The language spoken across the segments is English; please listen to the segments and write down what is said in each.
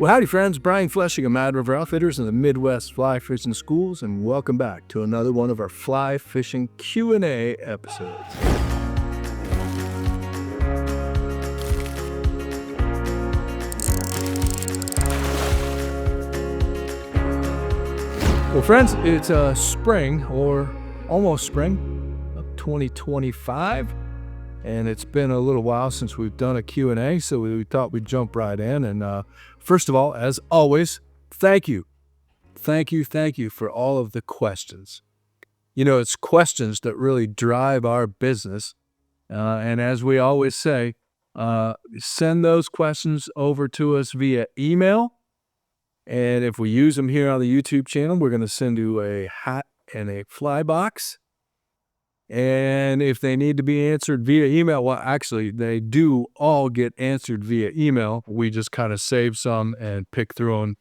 Well, howdy, friends. Brian Flechsig of Mad River Outfitters in the Midwest Fly Fishing Schools, and welcome back to another one of our fly fishing Q&A episodes. Well, friends, it's spring, or almost spring, of 2025, and it's been a little while since we've done a Q&A, so we thought we'd jump right in. And first of all, as always, thank you for all of the questions. You know, it's questions that really drive our business, and as we always say, send those questions over to us via email. And if we use them here on the YouTube channel, we're going to send you a hat and a fly box. And if they need to be answered via email, well, actually, they do all get answered via email. We just kind of save some and pick through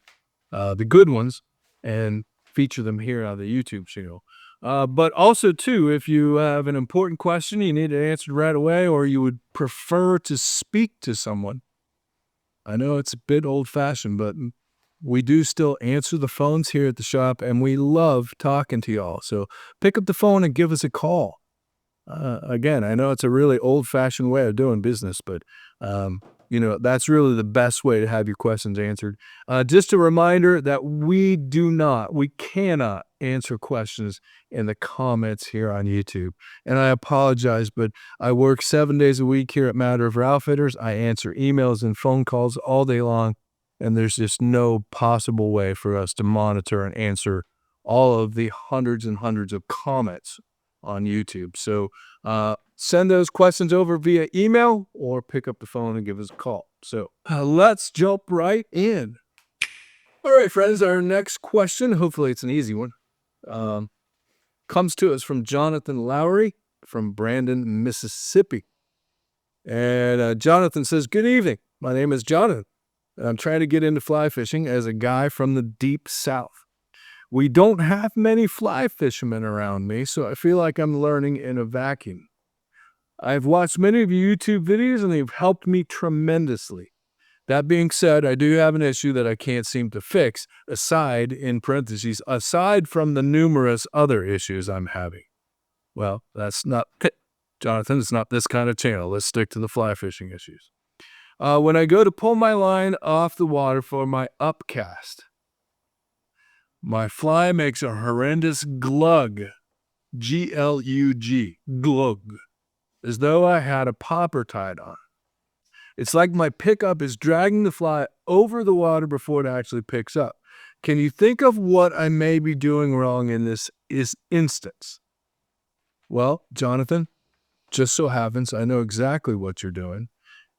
the good ones and feature them here on the YouTube channel. But also, too, if you have an important question you need it answered right away, or you would prefer to speak to someone, I know it's a bit old-fashioned, but we do still answer the phones here at the shop, and we love talking to y'all. So pick up the phone and give us a call. Again, I know it's a really old-fashioned way of doing business, but, you know, that's really the best way to have your questions answered. Just a reminder that we cannot answer questions in the comments here on YouTube. And I apologize, but I work 7 days a week here at Mad River Outfitters. I answer emails and phone calls all day long. And there's just no possible way for us to monitor and answer all of the hundreds and hundreds of comments on YouTube. So send those questions over via email or pick up the phone and give us a call. So let's jump right in. All right, friends, our next question, hopefully it's an easy one, comes to us from Jonathan Lowry from Brandon, Mississippi. And Jonathan says, "Good evening. My name is Jonathan. I'm trying to get into fly fishing as a guy from the deep south. We don't have many fly fishermen around me, so I feel like I'm learning in a vacuum. I've watched many of your YouTube videos, and they've helped me tremendously. That being said, I do have an issue that I can't seem to fix, aside from the numerous other issues I'm having." Well, that's not, Jonathan, it's not this kind of channel. Let's stick to the fly fishing issues. When I go to pull my line off the water for my upcast, my fly makes a horrendous glug, G-L-U-G, glug, as though I had a popper tied on. It's like my pickup is dragging the fly over the water before it actually picks up. Can you think of what I may be doing wrong in this instance? Well, Jonathan, just so happens I know exactly what you're doing.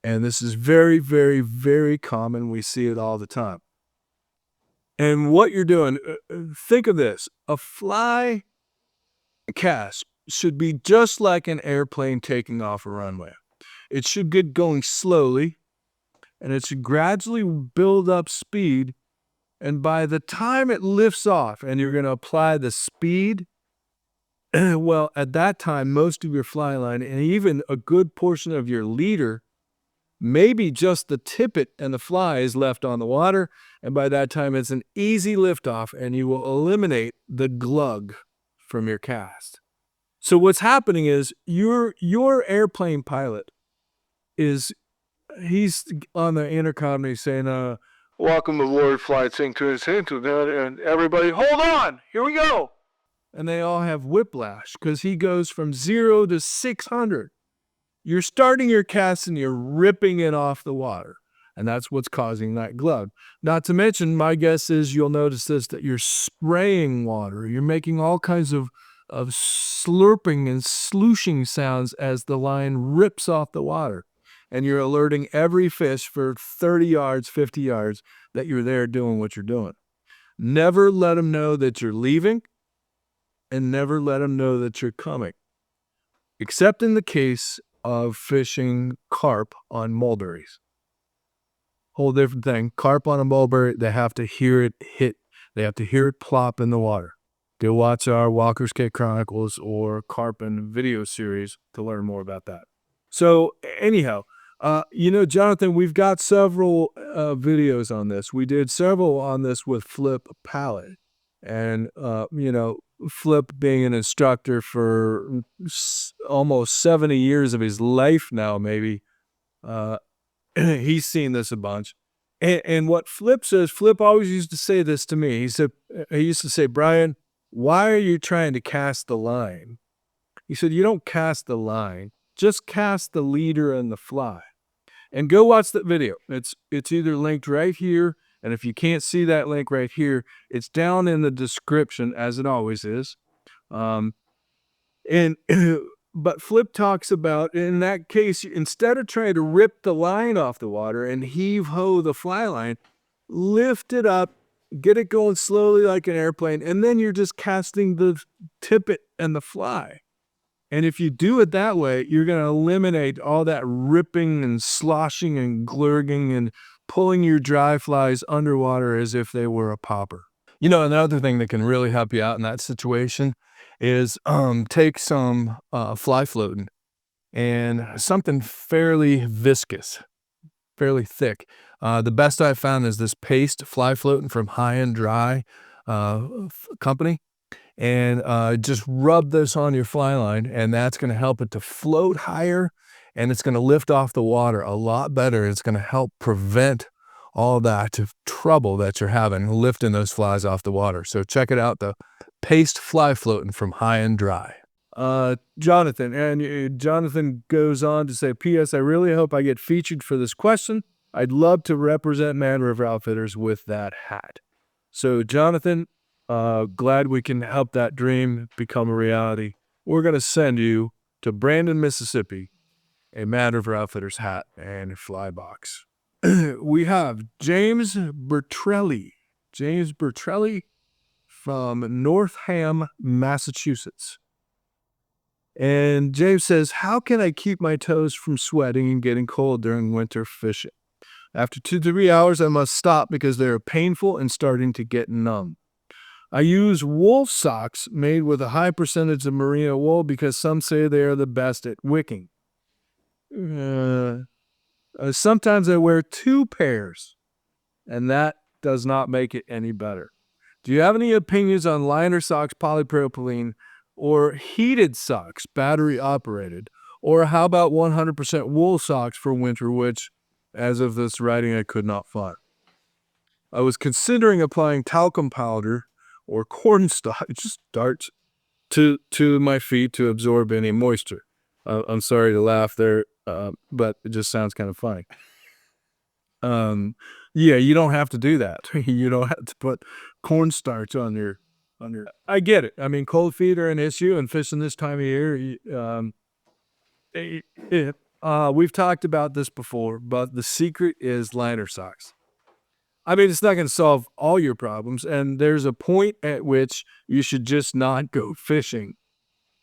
And this is very, very, very common. We see it all the time. And what you're doing, think of this. A fly cast should be just like an airplane taking off a runway. It should get going slowly, and it should gradually build up speed. And by the time it lifts off and you're going to apply the speed, well, at that time, most of your fly line and even a good portion of your leader, maybe just the tippet and the fly is left on the water, and by that time it's an easy liftoff, and you will eliminate the glug from your cast. So what's happening is your airplane pilot he's on the intercom and he's saying, "Welcome aboard Flight Synchronous and everybody, hold on, here we go." And they all have whiplash because he goes from 0 to 600. You're starting your cast and you're ripping it off the water. And that's what's causing that glug. Not to mention, my guess is you'll notice this, that you're spraying water. You're making all kinds of slurping and slooshing sounds as the line rips off the water. And you're alerting every fish for 30 yards, 50 yards that you're there doing what you're doing. Never let them know that you're leaving, and never let them know that you're coming. Except in the case of fishing carp on mulberries. Whole different thing. Carp on a mulberry, they have to hear it hit. They have to hear it plop in the water. Go watch our Walker's Cay Chronicles or Carp and video series to learn more about that. So anyhow, Jonathan, we've got several videos on this. We did several on this with Flip Pallet. And, Flip being an instructor for almost 70 years of his life now, maybe, uh, he's seen this a bunch. And what Flip says, Flip always used to say this to me. He used to say, Brian, why are you trying to cast the line? He said, you don't cast the line, just cast the leader and the fly. And go watch that video. It's either linked right here, and if you can't see that link right here, it's down in the description, as it always is. And but Flip talks about, in that case, instead of trying to rip the line off the water and heave ho the fly line, lift it up, get it going slowly like an airplane, and then you're just casting the tippet and the fly. And if you do it that way, you're going to eliminate all that ripping and sloshing and glurging and pulling your dry flies underwater as if they were a popper. Another thing that can really help you out in that situation is take some fly floating and something fairly viscous, fairly thick. The best I've found is this paste fly floating from High and Dry company. And just rub this on your fly line, and that's going to help it to float higher, and it's going to lift off the water a lot better. It's going to help prevent all that trouble that you're having lifting those flies off the water. So check it out, the paste fly floating from High and Dry. Jonathan goes on to say, P.S. I really hope I get featured for this question. I'd love to represent Mad River Outfitters with that hat. So Jonathan, glad we can help that dream become a reality. We're going to send you to Brandon, Mississippi, a Mad River Outfitters hat and fly box. We have James Bertrelli. James Bertrelli from Northam, Massachusetts. And James says, how can I keep my toes from sweating and getting cold during winter fishing? After 2 to 3 hours, I must stop because they are painful and starting to get numb. I use wool socks made with a high percentage of merino wool because some say they are the best at wicking. Sometimes I wear 2 pairs, and that does not make it any better. Do you have any opinions on liner socks, polypropylene, or heated socks, battery operated? Or how about 100% wool socks for winter, which, as of this writing, I could not find? I was considering applying talcum powder or cornstarch to my feet to absorb any moisture. I'm sorry to laugh there, but it just sounds kind of funny. Yeah, you don't have to do that. You don't have to put cornstarch on your. I get it. I mean, cold feet are an issue, and fishing this time of year. We've talked about this before, but the secret is liner socks. I mean, it's not going to solve all your problems, and there's a point at which you should just not go fishing.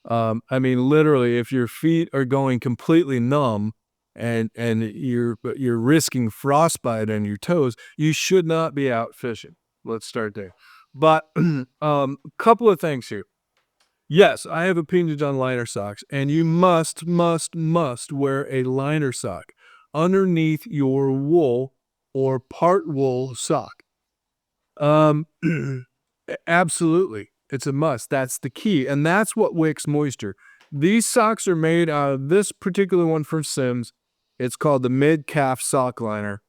I mean, literally, if your feet are going completely numb and you're risking frostbite on your toes, you should not be out fishing. Let's start there. But a couple of things here. Yes, I have opinions on liner socks, and you must wear a liner sock underneath your wool or part wool sock. Absolutely. It's a must. That's the key. And that's what wicks moisture. These socks are made out of this particular one from Simms. It's called the mid-calf sock liner.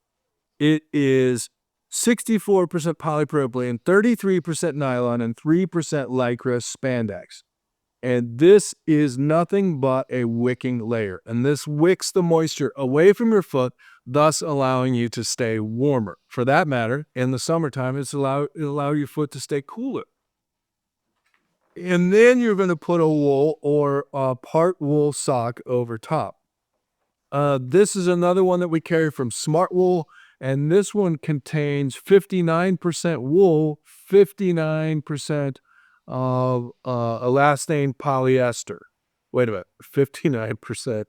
It is 64% polypropylene, 33% nylon, and 3% lycra spandex. And this is nothing but a wicking layer. And this wicks the moisture away from your foot, thus allowing you to stay warmer. For that matter, in the summertime, it'll allow your foot to stay cooler. And then you're going to put a wool or a part wool sock over top. This is another one that we carry from Smart Wool, and this one contains 59% wool, 59% of elastane polyester. Wait a minute, 59%?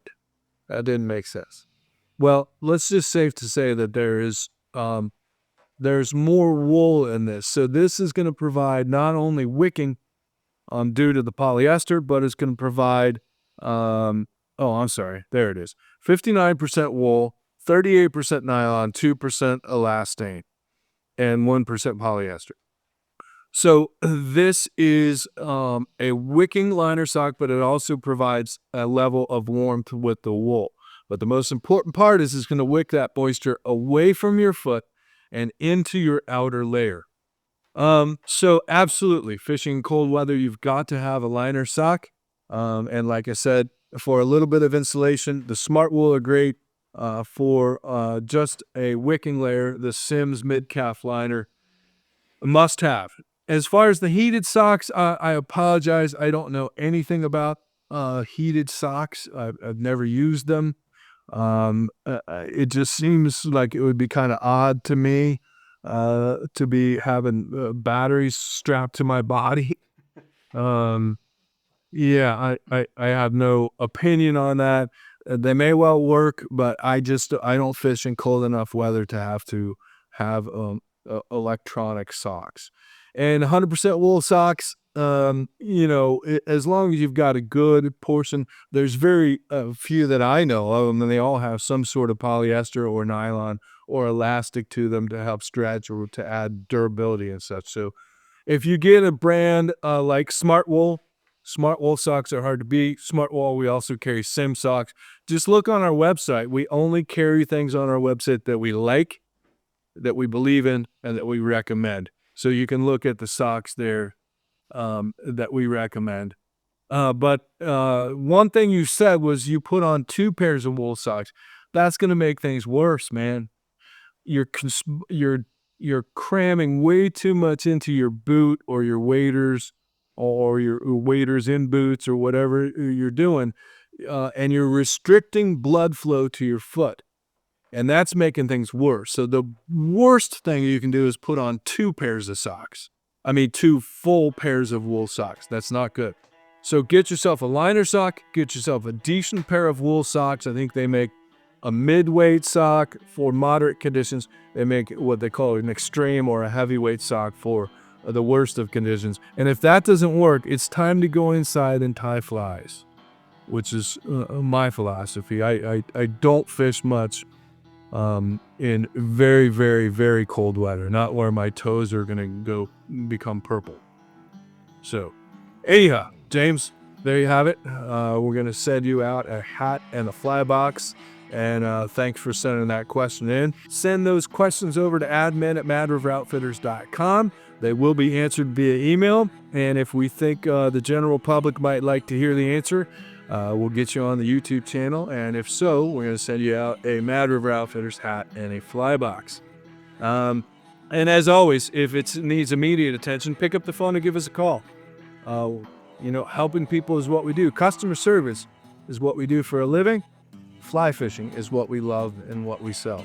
That didn't make sense. Well, let's just safe to say that there's more wool in this. So this is going to provide not only wicking due to the polyester, but it's going to provide Oh, I'm sorry. There it is. 59% wool, 38% nylon, 2% elastane, and 1% polyester. So this is a wicking liner sock, but it also provides a level of warmth with the wool. But the most important part is it's going to wick that moisture away from your foot and into your outer layer. So absolutely, fishing in cold weather, you've got to have a liner sock. And like I said, for a little bit of insulation, the Smart Wool are great. For just a wicking layer, the Sims mid-calf liner, must have. As far as the heated socks, I apologize. I don't know anything about heated socks. I've never used them. It just seems like it would be kind of odd to me to be having batteries strapped to my body. Um, yeah, I have no opinion on that. They may well work, but I don't fish in cold enough weather to have electronic socks. And 100% wool socks, as long as you've got a good portion, there's very few that I know of them, and they all have some sort of polyester or nylon or elastic to them to help stretch or to add durability and such. So if you get a brand like Smart Wool socks are hard to beat. Smart Wool, we also carry Sim socks. Just look on our website. We only carry things on our website that we like, that we believe in, and that we recommend. So you can look at the socks there that we recommend. But one thing you said was you put on 2 pairs of wool socks. That's going to make things worse, man. You're cramming way too much into your boot or your waders or your waders in boots or whatever you're doing, and you're restricting blood flow to your foot. And that's making things worse. So the worst thing you can do is put on 2 pairs of socks. I mean, 2 full pairs of wool socks. That's not good. So get yourself a liner sock, get yourself a decent pair of wool socks. I think they make a mid-weight sock for moderate conditions. They make what they call an extreme or a heavyweight sock for the worst of conditions. And if that doesn't work, it's time to go inside and tie flies, which is my philosophy. I don't fish much in very, very, very cold weather, not where my toes are going to go become purple. So anyhow, James, there you have it. We're going to send you out a hat and a fly box. And thanks for sending that question in. Send those questions over to admin@madriveroutfitters.com. They will be answered via email. And if we think the general public might like to hear the answer, we'll get you on the YouTube channel. And if so, we're going to send you out a Mad River Outfitters hat and a fly box. And as always, if it needs immediate attention, pick up the phone and give us a call. Helping people is what we do. Customer service is what we do for a living. Fly fishing is what we love and what we sell.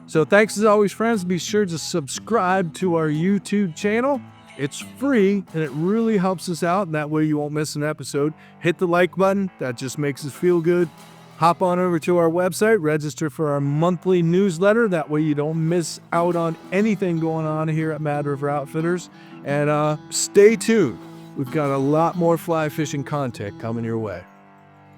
So thanks as always, friends. Be sure to subscribe to our YouTube channel. It's free and it really helps us out, and that way you won't miss an episode. Hit the like button. That just makes us feel good. Hop on over to our website, register for our monthly newsletter. That way you don't miss out on anything going on here at Mad River Outfitters. And stay tuned. We've got a lot more fly fishing content coming your way.